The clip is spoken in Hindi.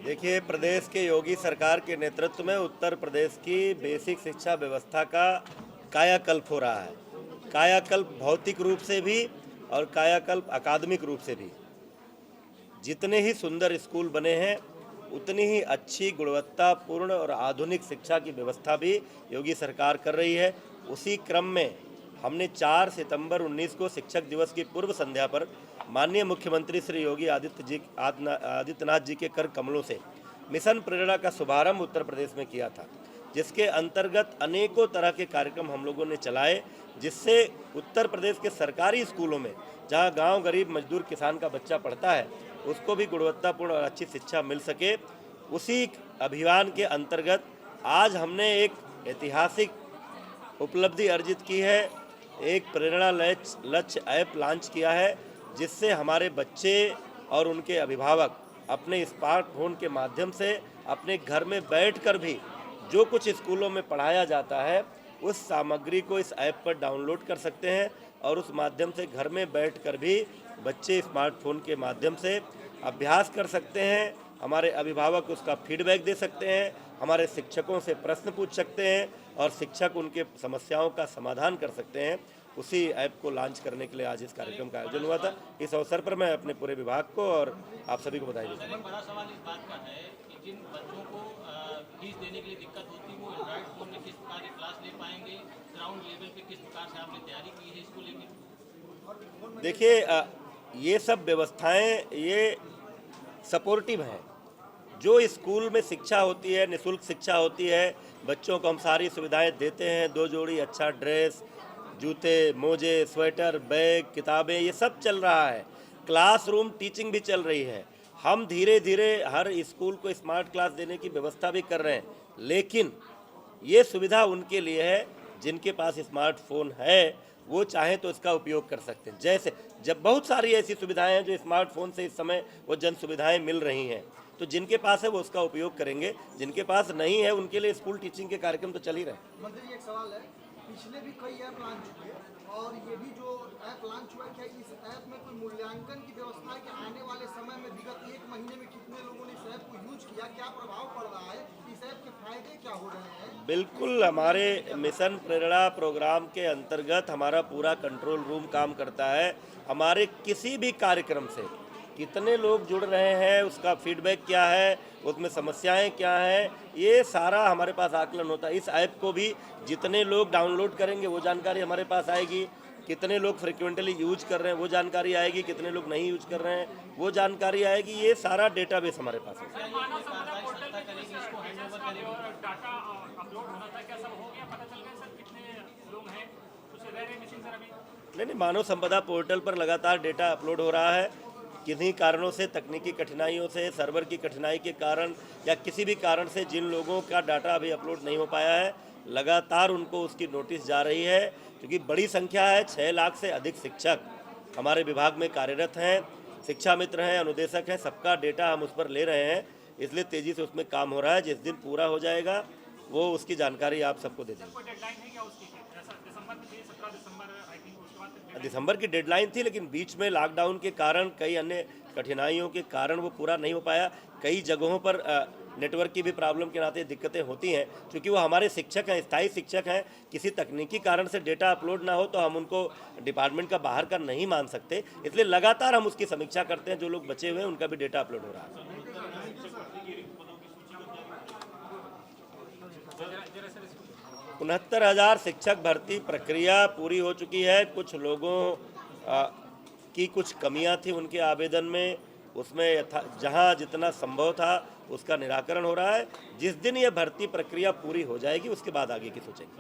देखिए, प्रदेश के योगी सरकार के नेतृत्व में उत्तर प्रदेश की बेसिक शिक्षा व्यवस्था का कायाकल्प हो रहा है। कायाकल्प भौतिक रूप से भी और कायाकल्प अकादमिक रूप से भी। जितने ही सुंदर स्कूल बने हैं, उतनी ही अच्छी गुणवत्तापूर्ण और आधुनिक शिक्षा की व्यवस्था भी योगी सरकार कर रही है। उसी क्रम में हमने 4 सितंबर 19 को शिक्षक दिवस की पूर्व संध्या पर माननीय मुख्यमंत्री श्री योगी आदित्यनाथ जी के कर कमलों से मिशन प्रेरणा का शुभारंभ उत्तर प्रदेश में किया था, जिसके अंतर्गत अनेकों तरह के कार्यक्रम हम लोगों ने चलाए, जिससे उत्तर प्रदेश के सरकारी स्कूलों में जहां गांव गरीब मजदूर किसान का बच्चा पढ़ता है, उसको भी गुणवत्तापूर्ण और अच्छी शिक्षा मिल सके। उसी अभियान के अंतर्गत आज हमने एक ऐतिहासिक उपलब्धि अर्जित की है। एक प्रेरणा लक्ष्य ऐप लॉन्च किया है, जिससे हमारे बच्चे और उनके अभिभावक अपने स्मार्टफोन के माध्यम से अपने घर में बैठकर भी जो कुछ स्कूलों में पढ़ाया जाता है, उस सामग्री को इस ऐप पर डाउनलोड कर सकते हैं और उस माध्यम से घर में बैठकर भी बच्चे स्मार्टफोन के माध्यम से अभ्यास कर सकते हैं। हमारे अभिभावक उसका फीडबैक दे सकते हैं, हमारे शिक्षकों से प्रश्न पूछ सकते हैं और शिक्षक उनके समस्याओं का समाधान कर सकते हैं। उसी ऐप को लॉन्च करने के लिए आज इस कार्यक्रम का आयोजन हुआ था। इस अवसर पर मैं अपने पूरे विभाग को और आप सभी को बधाई देता हूं। बड़ा सवाल इस बात का है कि जिन बच्चों को फीस देने के लिए दिक्कत होती है, वो एंड्रॉइड फोन में किस प्रकार की क्लास ले पाएंगे, ग्राउंड लेवल पे किस प्रकार से आपने तैयारी की है इसको लेकर? देखिए, ये सब व्यवस्थाएं ये सपोर्टिव हैं। जो स्कूल में शिक्षा होती है, निःशुल्क शिक्षा होती है, बच्चों को हम सारी सुविधाएं देते हैं। 2 जोड़ी अच्छा ड्रेस, जूते, मोजे, स्वेटर, बैग, किताबें, ये सब चल रहा है। क्लासरूम टीचिंग भी चल रही है। हम धीरे धीरे हर स्कूल को स्मार्ट क्लास देने की व्यवस्था भी कर रहे हैं, लेकिन ये सुविधा उनके लिए है जिनके पास स्मार्टफोन है, वो चाहें तो इसका उपयोग कर सकते हैं। जैसे जब बहुत सारी ऐसी सुविधाएं हैं जो स्मार्टफोन से इस समय वो जन सुविधाएं मिल रही हैं, तो जिनके पास है वो उसका उपयोग करेंगे, जिनके पास नहीं है उनके लिए स्कूल टीचिंग के कार्यक्रम तो चल ही रहे हैं। मंत्री जी, एक सवाल है, पिछले भी कई ऐप लॉन्च हुए और ये भी जो ऐप लॉन्च हुआ है, क्या इस ऐप में कोई मूल्यांकन की व्यवस्था है कि आने वाले समय में विगत 1 महीने में कितने लोगों ने इस ऐप को यूज किया, क्या प्रभाव पड़ रहा है, इस ऐप के फायदे क्या हो रहे हैं? बिल्कुल, हमारे मिशन प्रेरणा प्रोग्राम के अंतर्गत हमारा पूरा कंट्रोल रूम काम करता है। हमारे किसी भी कार्यक्रम से कितने लोग जुड़ रहे हैं, उसका फीडबैक क्या है, उसमें समस्याएं क्या हैं, ये सारा हमारे पास आकलन होता है। इस ऐप को भी जितने लोग डाउनलोड करेंगे वो जानकारी हमारे पास आएगी, कितने लोग फ्रिक्वेंटली यूज कर रहे हैं वो जानकारी आएगी, कितने लोग नहीं यूज कर रहे हैं वो जानकारी आएगी। ये सारा डेटाबेस हमारे पास है। नहीं, मानव संपदा पोर्टल पर लगातार डेटा अपलोड हो रहा है। किन्हीं कारणों से, तकनीकी कठिनाइयों से, सर्वर की कठिनाई के कारण या किसी भी कारण से जिन लोगों का डाटा अभी अपलोड नहीं हो पाया है, लगातार उनको उसकी नोटिस जा रही है, क्योंकि बड़ी संख्या है। 6 लाख से अधिक शिक्षक हमारे विभाग में कार्यरत हैं, शिक्षा मित्र हैं, अनुदेशक हैं, सबका डेटा हम उस पर ले रहे हैं, इसलिए तेज़ी से उसमें काम हो रहा है। जिस दिन पूरा हो जाएगा वो उसकी जानकारी आप सबको दे देंगे। दिसंबर की डेडलाइन थी, लेकिन बीच में लॉकडाउन के कारण, कई अन्य कठिनाइयों के कारण वो पूरा नहीं हो पाया। कई जगहों पर नेटवर्क की भी प्रॉब्लम के नाते दिक्कतें होती हैं, क्योंकि वो हमारे शिक्षक हैं, स्थायी शिक्षक हैं। किसी तकनीकी कारण से डेटा अपलोड ना हो तो हम उनको डिपार्टमेंट का बाहर का नहीं मान सकते, इसलिए लगातार हम उसकी समीक्षा करते हैं। जो लोग बचे हुए हैं उनका भी डेटा अपलोड हो रहा है। 69,000 शिक्षक भर्ती प्रक्रिया पूरी हो चुकी है। कुछ लोगों की कुछ कमियां थी उनके आवेदन में, उसमें जहां जितना संभव था उसका निराकरण हो रहा है। जिस दिन ये भर्ती प्रक्रिया पूरी हो जाएगी उसके बाद आगे की सोचेंगे।